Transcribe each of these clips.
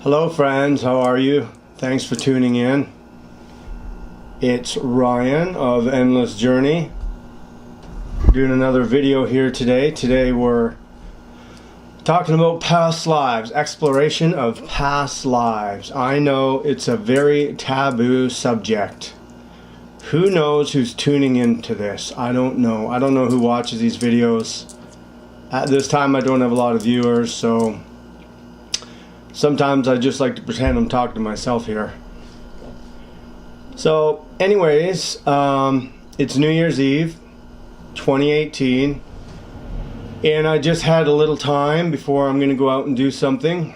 Hello friends, how are you? Thanks for tuning in. It's Ryan of Endless Journey doing another video here today. Today we're talking about past lives, exploration of past lives. I know it's a very taboo subject. Who knows who's tuning into this? I don't know. I don't know who watches these videos. At this time I don't have a lot of viewers, so sometimes I just like to pretend I'm talking to myself here. So anyways, it's New Year's Eve 2018 and I just had a little time before I'm gonna go out and do something,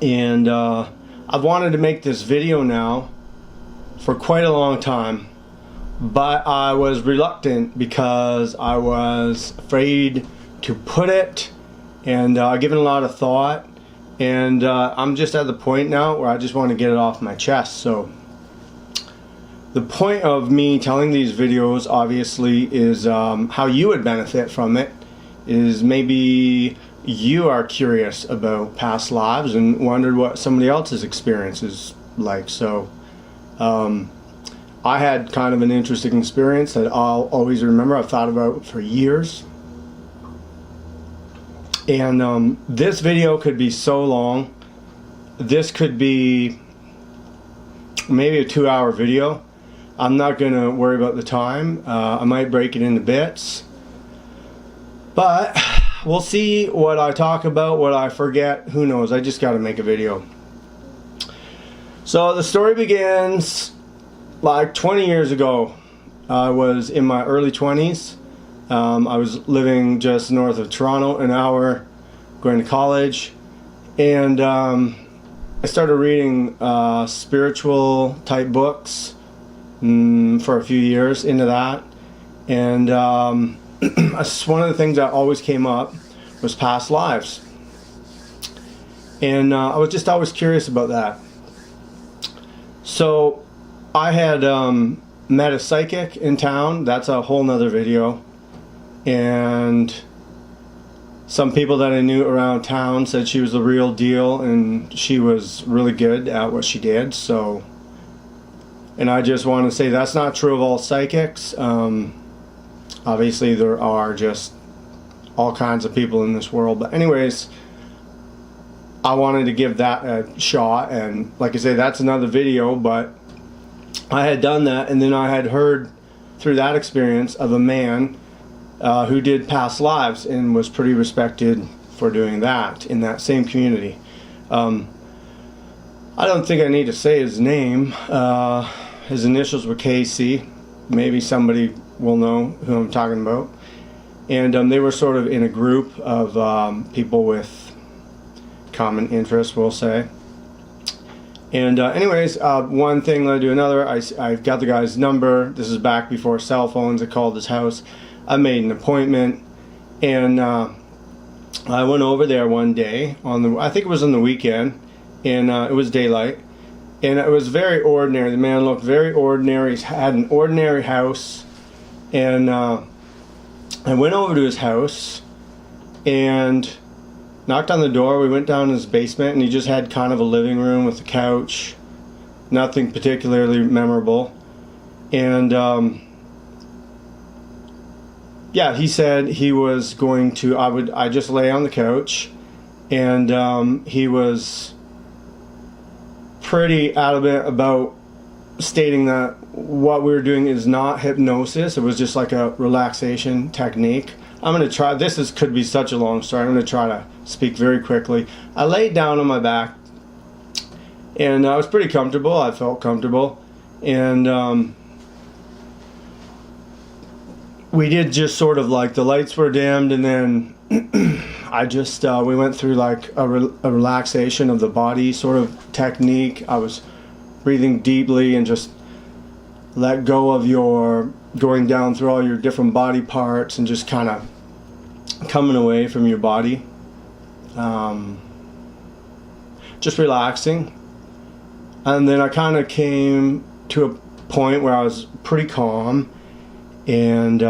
and I've wanted to make this video now for quite a long time, but I was reluctant because I was afraid to put it, and given a lot of thought, and I'm just at the point now where I just want to get it off my chest. So the point of me telling these videos obviously is how you would benefit from it. Is maybe you are curious about past lives and wondered what somebody else's experience is like. So I had kind of an interesting experience that I'll always remember. I've thought about for years. And this video could be so long. This could be maybe a 2-hour video. I'm not going to worry about the time. I might break it into bits. But we'll see what I talk about, what I forget. Who knows? I just got to make a video. So the story begins like 20 years ago. I was in my early 20s. I was living just north of Toronto, an hour, going to college, and I started reading spiritual type books for a few years into that, and one of the things that always came up was past lives, and I was just always curious about that. So I had met a psychic in town. That's a whole nother video. And some people that I knew around town said she was the real deal and she was really good at what she did. So, and I just want to say that's not true of all psychics. Obviously there are just all kinds of people in this world, but anyways, I wanted to give that a shot, and like I say, that's another video. But I had done that, and then I had heard through that experience of a man who did past lives and was pretty respected for doing that in that same community. I don't think I need to say his name. His initials were KC. Maybe somebody will know who I'm talking about. And they were sort of in a group of people with common interests, we'll say. And anyways, one thing led to another. I got the guy's number. This is back before cell phones. I called his house. I made an appointment, and I went over there one day I think it was on the weekend, and it was daylight, and it was very ordinary. The man looked very ordinary. He had an ordinary house, and I went over to his house and knocked on the door. We went down his basement, and he just had kind of a living room with a couch, nothing particularly memorable, and yeah, he said he was going to, I just lay on the couch, and he was pretty adamant about stating that what we were doing is not hypnosis. It was just like a relaxation technique. I'm going to try, could be such a long story. I'm going to try to speak very quickly. I laid down on my back, and I was pretty comfortable. I felt comfortable, and we did just sort of like, the lights were dimmed, and then I just we went through like a relaxation of the body sort of technique. I was breathing deeply and just let go of your going down through all your different body parts and just kind of coming away from your body, just relaxing. And then I kind of came to a point where I was pretty calm. And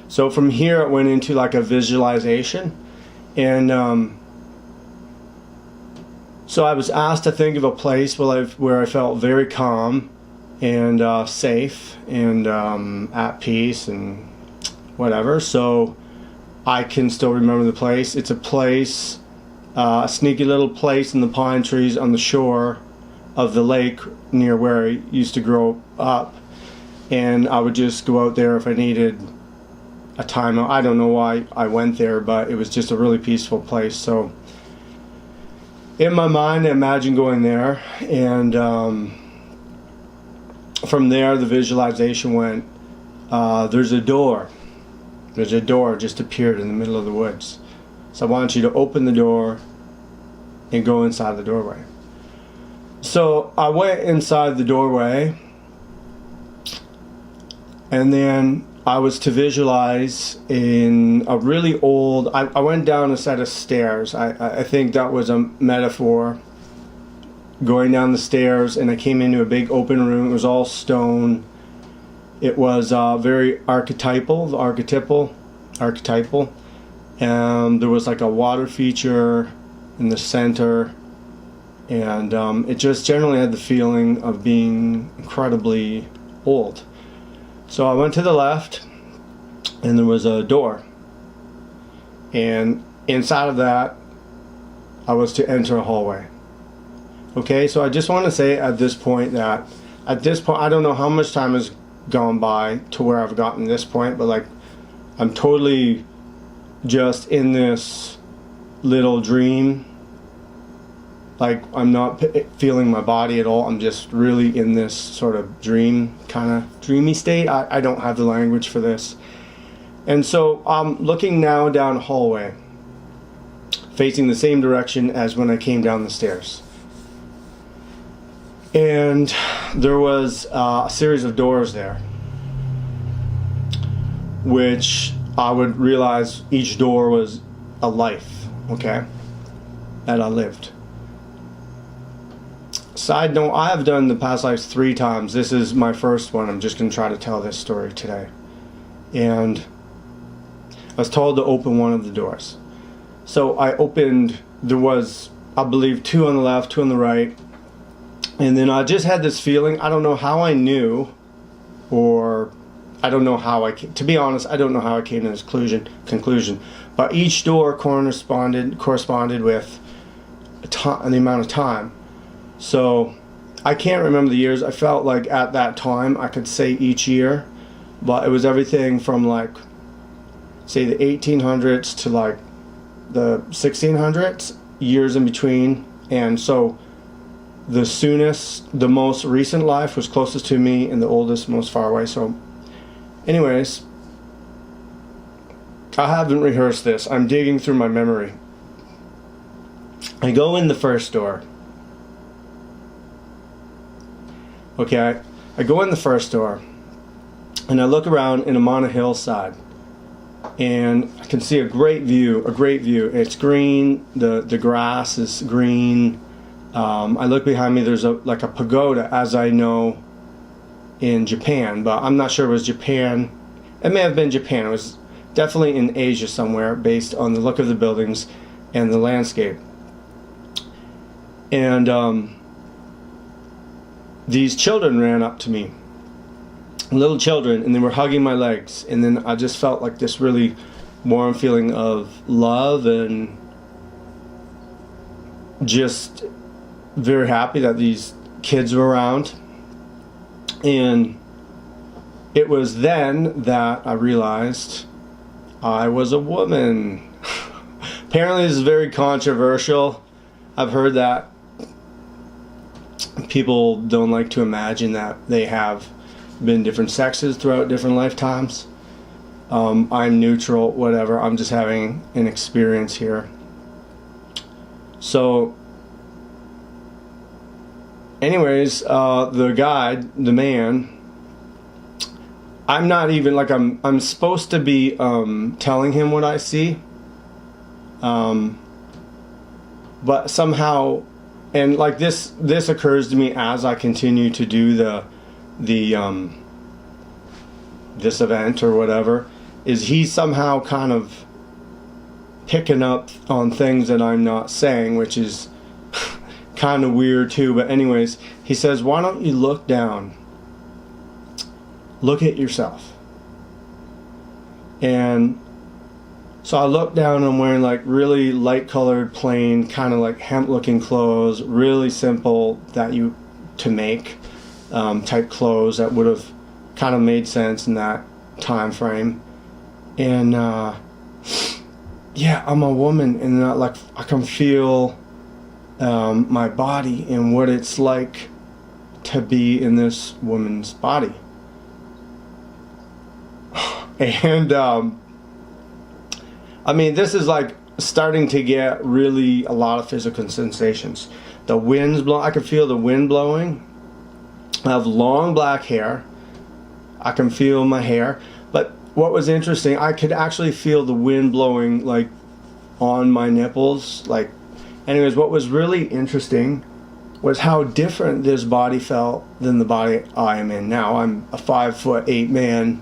so from here it went into like a visualization, and So I was asked to think of a place where I felt very calm and safe and at peace and whatever. So I can still remember the place. It's a place, a sneaky little place in the pine trees on the shore of the lake near where I used to grow up. And I would just go out there if I needed a time. I don't know why I went there, but it was just a really peaceful place. So in my mind, I imagined going there, and from there the visualization went, there's a door just appeared in the middle of the woods. So I want you to open the door and go inside the doorway. So I went inside the doorway, and then I was to visualize in a really old, I went down a set of stairs. I think that was a metaphor. Going down the stairs, and I came into a big open room. It was all stone. It was very archetypal. And there was like a water feature in the center. And it just generally had the feeling of being incredibly old. So I went to the left, and there was a door. And inside of that, I was to enter a hallway. Okay, so I just want to say at this point, I don't know how much time has gone by to where I've gotten this point, but like, I'm totally just in this little dream. Like, I'm not feeling my body at all. I'm just really in this sort of kind of dreamy state. I don't have the language for this. And so I'm looking now down a hallway, facing the same direction as when I came down the stairs. And there was a series of doors there, which I would realize each door was a life, okay, that I lived. Side note, I have done the past lives 3 times. This is my first one. I'm just going to try to tell this story today. And I was told to open one of the doors. So I opened, there was, I believe, 2 on the left, 2 on the right. And then I just had this feeling, I don't know how I knew, or I don't know how I came, to be honest, I don't know how I came to this conclusion. But each door corresponded with the amount of time. So I can't remember the years. I felt like at that time I could say each year, but it was everything from like, say, the 1800s to like the 1600s, years in between. And so the most recent life was closest to me, and the oldest most far away. So anyways, I haven't rehearsed this. I'm digging through my memory. I go in the first door. Okay, I go in the first door, and I look around, and I'm on a hillside, and I can see a great view. It's green, the grass is green. I look behind me, there's like a pagoda, as I know in Japan, but I'm not sure it was Japan. It may have been Japan. It was definitely in Asia somewhere, based on the look of the buildings and the landscape. And these children ran up to me, little children, and they were hugging my legs. And then I just felt like this really warm feeling of love, and just very happy that these kids were around. And it was then that I realized I was a woman. Apparently this is very controversial. I've heard that people don't like to imagine that they have been different sexes throughout different lifetimes. I'm neutral, whatever. I'm just having an experience here. So anyways, the guide, the man, I'm not even like, I'm supposed to be telling him what I see, but somehow, and like this occurs to me as I continue to do this event or whatever, is he somehow kind of picking up on things that I'm not saying, which is kind of weird too. But anyways, he says, why don't you look down? Look at yourself. And so I look down and I'm wearing like really light colored, plain, kind of like hemp looking clothes, really simple to make type clothes that would have kind of made sense in that time frame. And yeah, I'm a woman, and like I can feel my body and what it's like to be in this woman's body. And I mean, this is like starting to get really a lot of physical sensations. The wind's blowing. I can feel the wind blowing. I have long black hair. I can feel my hair. But what was interesting, I could actually feel the wind blowing like on my nipples. Like, anyways, what was really interesting was how different this body felt than the body I am in now. I'm a 5'8" man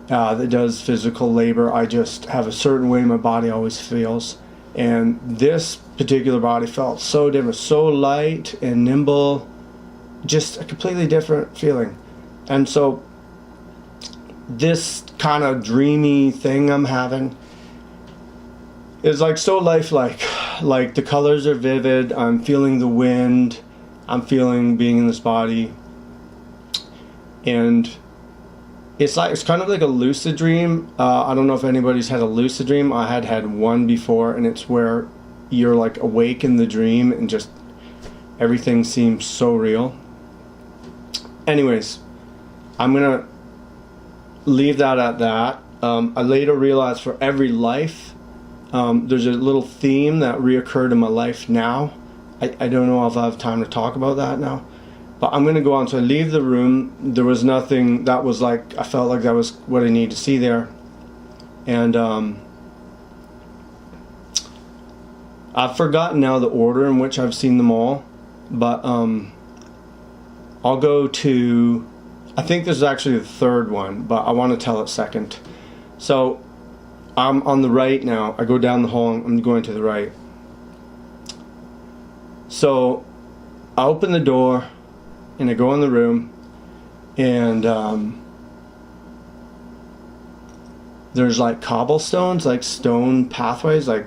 that does physical labor. I just have a certain way my body always feels. And this particular body felt so different, so light and nimble, just a completely different feeling. And so this kind of dreamy thing I'm having is like so lifelike. Like the colors are vivid. I'm feeling the wind. I'm feeling being in this body. And it's kind of like a lucid dream. I don't know if anybody's had a lucid dream. I had one before, and it's where you're like awake in the dream and just everything seems so real. Anyways, I'm gonna leave that at that. I later realized for every life, there's a little theme that reoccurred in my life now. I don't know if I have time to talk about that now. But I'm going to go on. So I leave the room. There was nothing that was like, I felt like that was what I needed to see there. And I've forgotten now the order in which I've seen them all. But I'll go to, I think this is actually the third one, but I want to tell it second. So I'm on the right now. I go down the hall. I'm going to the right. So I open the door. And I go in the room, and there's like cobblestones, like stone pathways, like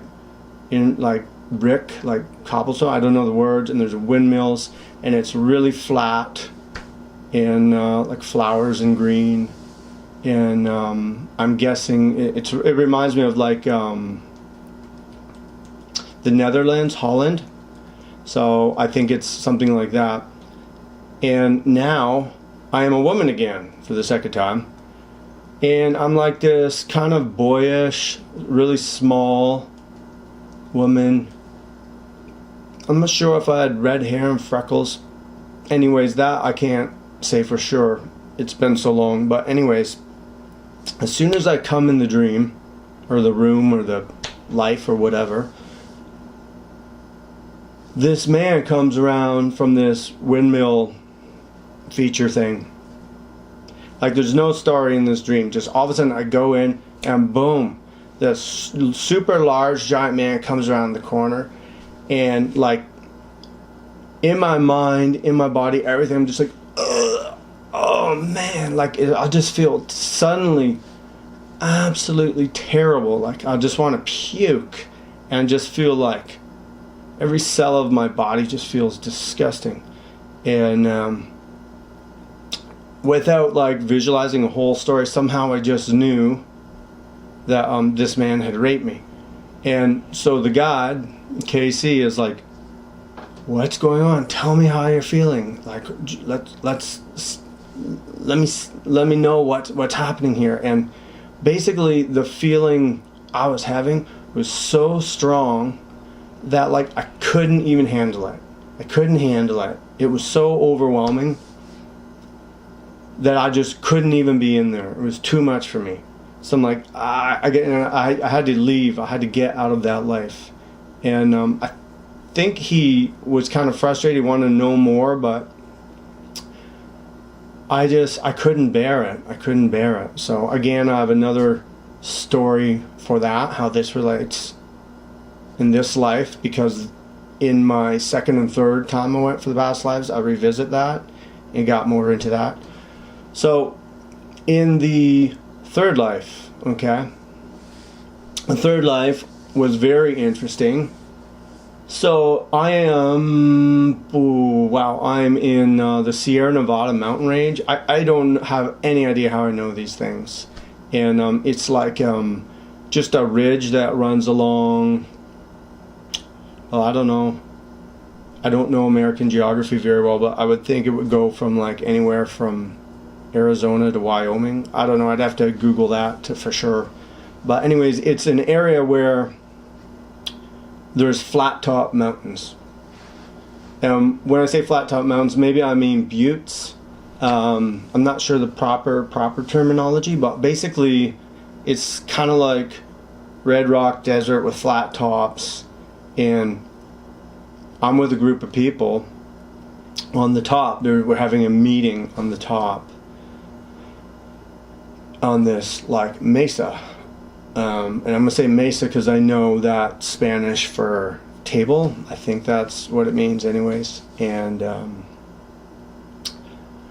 in like brick, like cobblestone. I don't know the words. And there's windmills, and it's really flat, and like flowers and green. And I'm guessing it reminds me of like the Netherlands, Holland. So I think it's something like that. And now I am a woman again for the second time. And I'm like this kind of boyish, really small woman. I'm not sure if I had red hair and freckles. Anyways, that I can't say for sure. It's been so long. But anyways, as soon as I come in the dream, or the room, or the life, or whatever, this man comes around from this windmill feature thing. Like there's no story in this dream. Just all of a sudden I go in and boom, this super large giant man comes around the corner, and like in my mind, in my body, everything, I'm just like, ugh, oh man, like I just feel suddenly absolutely terrible. Like I just want to puke, and just feel like every cell of my body just feels disgusting. And without like visualizing a whole story, somehow I just knew that this man had raped me. And so the God, KC, is like, what's going on? Tell me how you're feeling. Like, let me know what's happening here. And basically the feeling I was having was so strong that like I couldn't even handle it. I couldn't handle it. It was so overwhelming that I just couldn't even be in there. It was too much for me. So I'm like, I had to leave. I had to get out of that life. And I think he was kind of frustrated, wanted to know more, but I couldn't bear it. I couldn't bear it. So again, I have another story for that, how this relates in this life, because in my second and third time I went for the past lives, I revisit that and got more into that. So in the third life, okay, the third life was very interesting. So I am, I'm in the Sierra Nevada mountain range. I don't have any idea how I know these things. And it's like just a ridge that runs along, I don't know. I don't know American geography very well, but I would think it would go from like anywhere from Arizona to Wyoming. I don't know. I'd have to Google that for sure. But anyways, it's an area where there's flat top mountains. When I say flat top mountains, maybe I mean buttes. I'm not sure the proper terminology, but basically it's kind of like red rock desert with flat tops, and I'm with a group of people on the top. We're having a meeting on the top on this like mesa. And I'm gonna say mesa because I know that Spanish for table. I think that's what it means anyways. And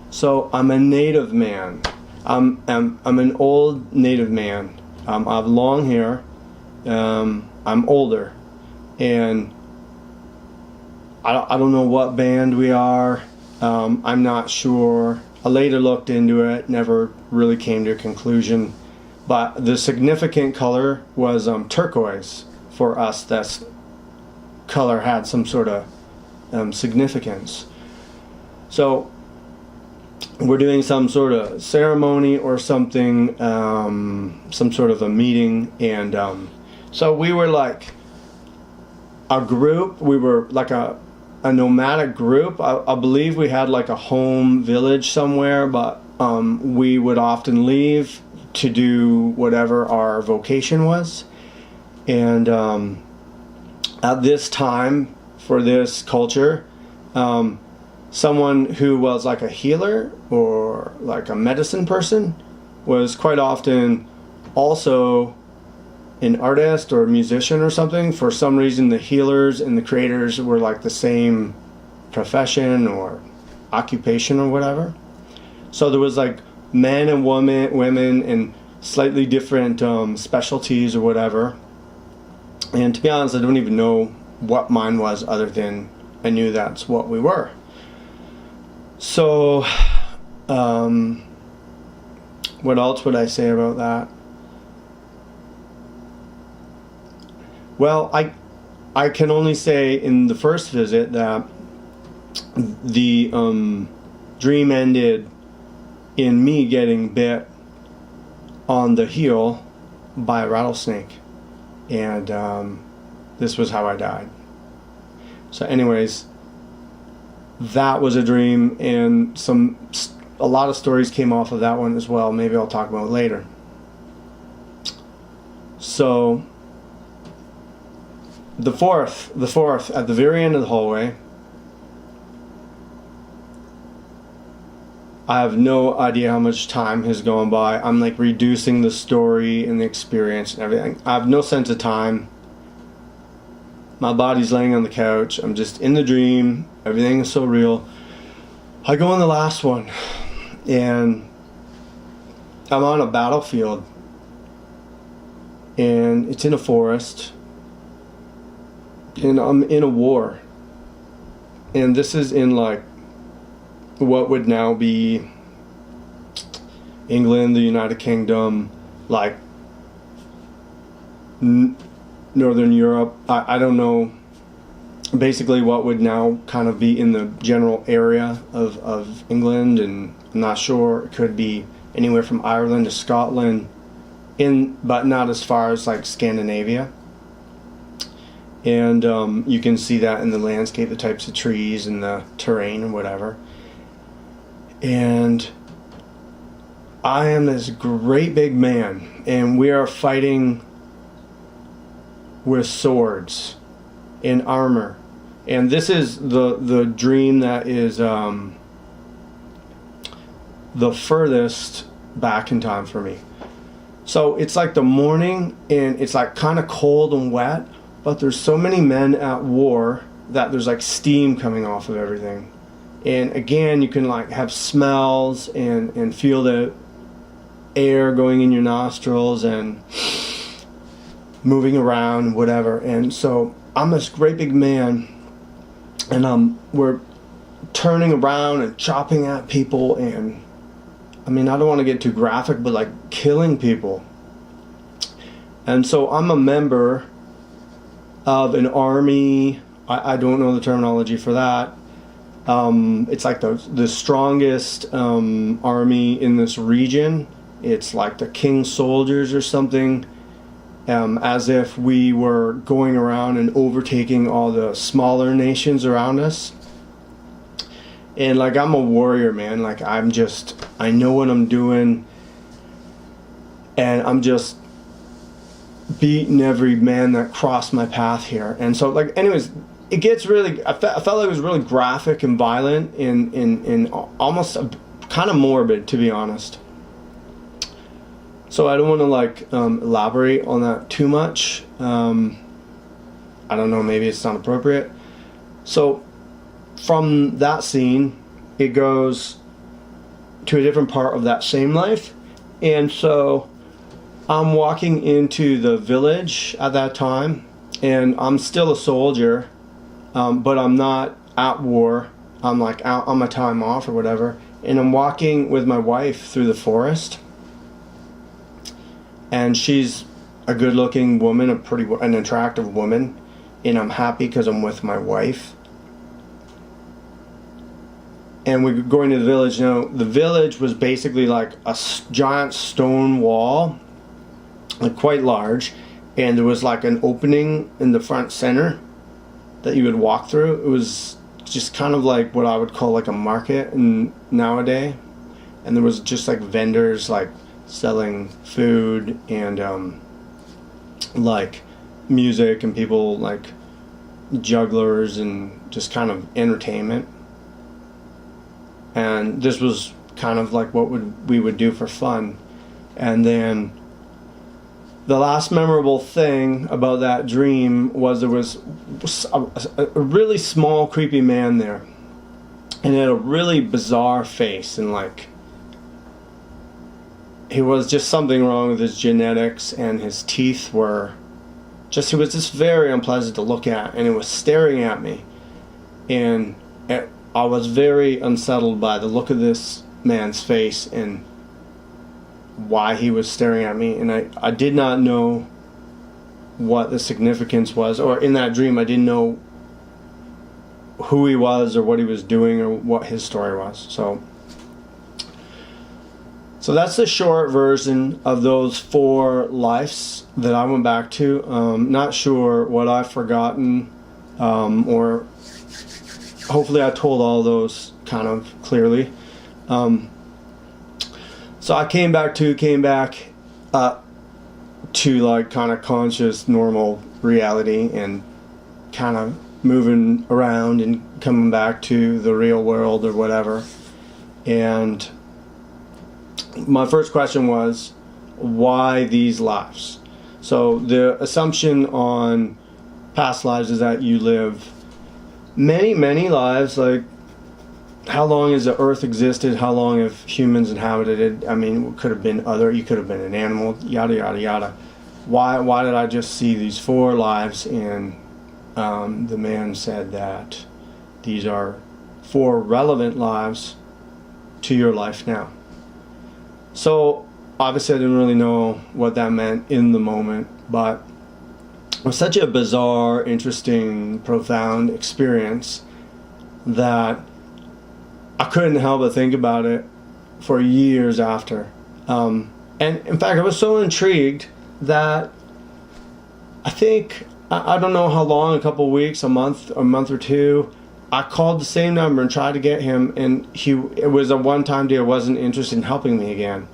so I'm a native man. I'm an old native man. I have long hair. I'm older, and I don't know what band we are. I'm not sure. I later looked into it, never really came to a conclusion. But the significant color was turquoise for us. That color had some sort of significance. So we're doing some sort of ceremony or something, some sort of a meeting, and so we were like a group. We were like a nomadic group. I believe we had like a home village somewhere, but we would often leave to do whatever our vocation was. And at this time, for this culture, someone who was like a healer or like a medicine person was quite often also an artist or a musician or something. For some reason, the healers and the creators were like the same profession or occupation or whatever. So there was like men and women and slightly different specialties or whatever. And to be honest, I don't even know what mine was, other than I knew that's what we were. So what else would I say about that? Well, I can only say in the first visit that the dream ended in me getting bit on the heel by a rattlesnake, and this was how I died. So anyways, that was a dream, and a lot of stories came off of that one as well. Maybe I'll talk about it later. So the fourth at the very end of the hallway, I have no idea how much time has gone by. I'm like reducing the story and the experience and everything. I have no sense of time. My body's laying on the couch. I'm just in the dream. Everything is so real. I go on the last one, and I'm on a battlefield, and it's in a forest, and I'm in a war. And this is in like what would now be England, the United Kingdom, like Northern Europe. I don't know, basically what would now kind of be in the general area of England, and I'm not sure, it could be anywhere from Ireland to Scotland, but not as far as like Scandinavia. And you can see that in the landscape, the types of trees and the terrain and whatever. And I am this great big man, and we are fighting with swords and armor. And this is the dream that is the furthest back in time for me. So it's like the morning, and it's like kind of cold and wet, but there's so many men at war that there's like steam coming off of everything. And again, you can like have smells and feel the air going in your nostrils and moving around, whatever. And so I'm this great big man, and we're turning around and chopping at people, and I mean, I don't want to get too graphic, but like killing people. And so I'm a member of an army. I don't know the terminology for that. It's like the strongest army in this region. It's like the King's Soldiers or something, as if we were going around and overtaking all the smaller nations around us. And like, I'm a warrior, man. Like, I know what I'm doing, and I'm just beating every man that crossed my path here. And so, like, anyways, it gets really, I felt like it was really graphic and violent and almost kind of morbid, to be honest. So I don't want to like elaborate on that too much. I don't know, maybe it's not appropriate. So from that scene, it goes to a different part of that same life. And so I'm walking into the village at that time, and I'm still a soldier, but I'm not at war. I'm like out on my time off or whatever. And I'm walking with my wife through the forest. And she's a good-looking woman, an attractive woman, and I'm happy because I'm with my wife. And we're going to the village. Now, the village was basically like a giant stone wall, like quite large, and there was like an opening in the front center that you would walk through. It was just kind of like what I would call like a market nowadays, and there was just like vendors like selling food and like music, and people like jugglers and just kind of entertainment. And this was kind of like what we would do for fun. And then the last memorable thing about that dream was there was a really small, creepy man there, and he had a really bizarre face, and like he was just something wrong with his genetics, and his teeth were just, he was just very unpleasant to look at, and it was staring at me, and I was very unsettled by the look of this man's face and why he was staring at me. And I did not know what the significance was, or in that dream I didn't know who he was or what he was doing or what his story was. So that's the short version of those 4 lives that I went back to. Not sure what I've forgotten, or hopefully I told all those kind of clearly. So I came back to like kind of conscious, normal reality, and kind of moving around and coming back to the real world or whatever. And my first question was, why these lives? So the assumption on past lives is that you live many lives. Like, how long has the earth existed? How long have humans inhabited it? I mean, it could have been you could have been an animal, yada yada yada. Why did I just see these 4 lives? And the man said that these are 4 relevant lives to your life now. So obviously I didn't really know what that meant in the moment, but it was such a bizarre, interesting, profound experience that I couldn't help but think about it for years after. And in fact, I was so intrigued that I think, I don't know how long, a couple weeks, a month or 2, I called the same number and tried to get him, and it was a one-time deal, wasn't interested in helping me again.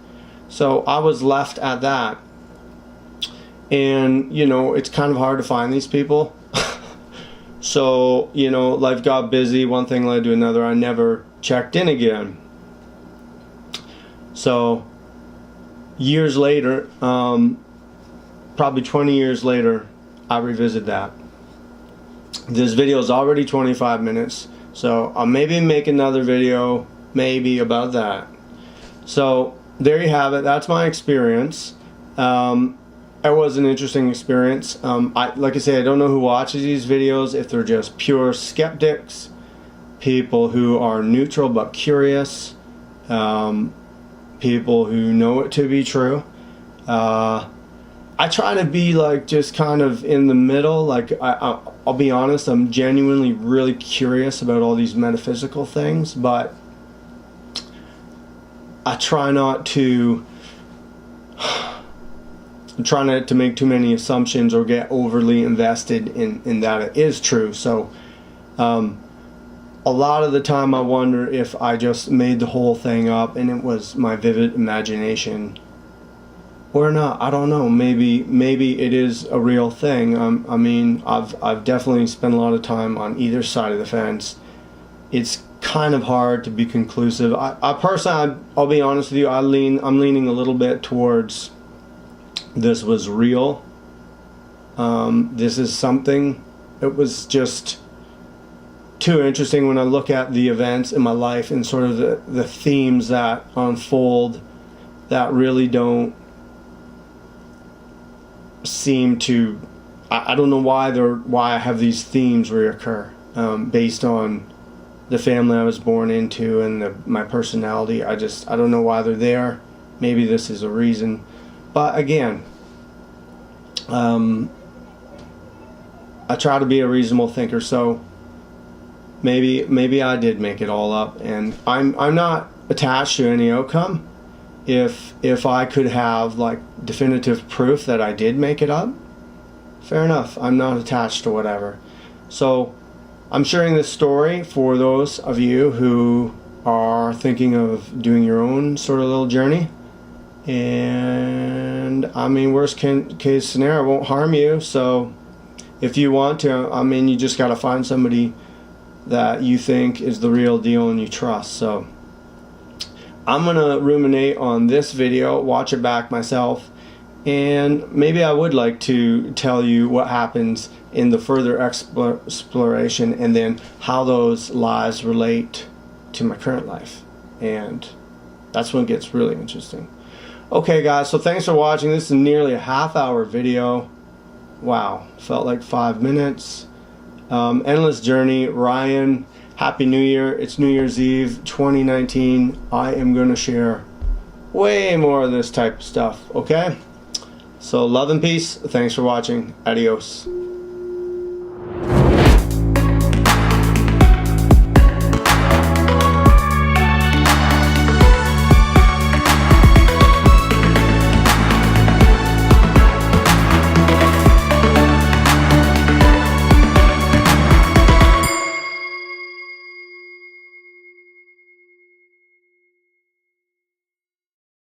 So I was left at that. And, you know, it's kind of hard to find these people. So, you know, life got busy, one thing led to another. I never checked in again. So, years later, probably 20 years later, I revisit that. This video is already 25 minutes, so I'll maybe make another video maybe about that. So there you have it. That's my experience. It was an interesting experience. Like I say, I don't know who watches these videos, if they're just pure skeptics, people who are neutral but curious, people who know it to be true. I try to be like just kind of in the middle. Like I'll be honest, I'm genuinely really curious about all these metaphysical things, but I try not to. I'm trying not to make too many assumptions or get overly invested in that it is true. So a lot of the time I wonder if I just made the whole thing up and it was my vivid imagination or not. I don't know. Maybe it is a real thing. I mean, I've definitely spent a lot of time on either side of the fence. It's kind of hard to be conclusive. I personally, I'll be honest with you, I'm leaning a little bit towards this was real. This is something. It was just too interesting when I look at the events in my life and sort of the themes that unfold that really don't seem to. I don't know why I have these themes reoccur based on the family I was born into and my personality. I don't know why they're there. Maybe this is a reason. But again, I try to be a reasonable thinker, so maybe I did make it all up, and I'm not attached to any outcome. If I could have like definitive proof that I did make it up, fair enough. I'm not attached to whatever. So I'm sharing this story for those of you who are thinking of doing your own sort of little journey. And I mean, worst case scenario, it won't harm you. So if you want to, I mean, you just got to find somebody that you think is the real deal and you trust. So I'm gonna ruminate on this video, watch it back myself, and maybe I would like to tell you what happens in the further exploration and then how those lives relate to my current life. And that's when it gets really interesting. Okay guys, so thanks for watching. This is nearly a half-hour video. Wow, felt like 5 minutes. Endless journey. Ryan, Happy New Year. It's New Year's Eve 2019. I am going to share way more of this type of stuff, okay? So love and peace. Thanks for watching. Adios.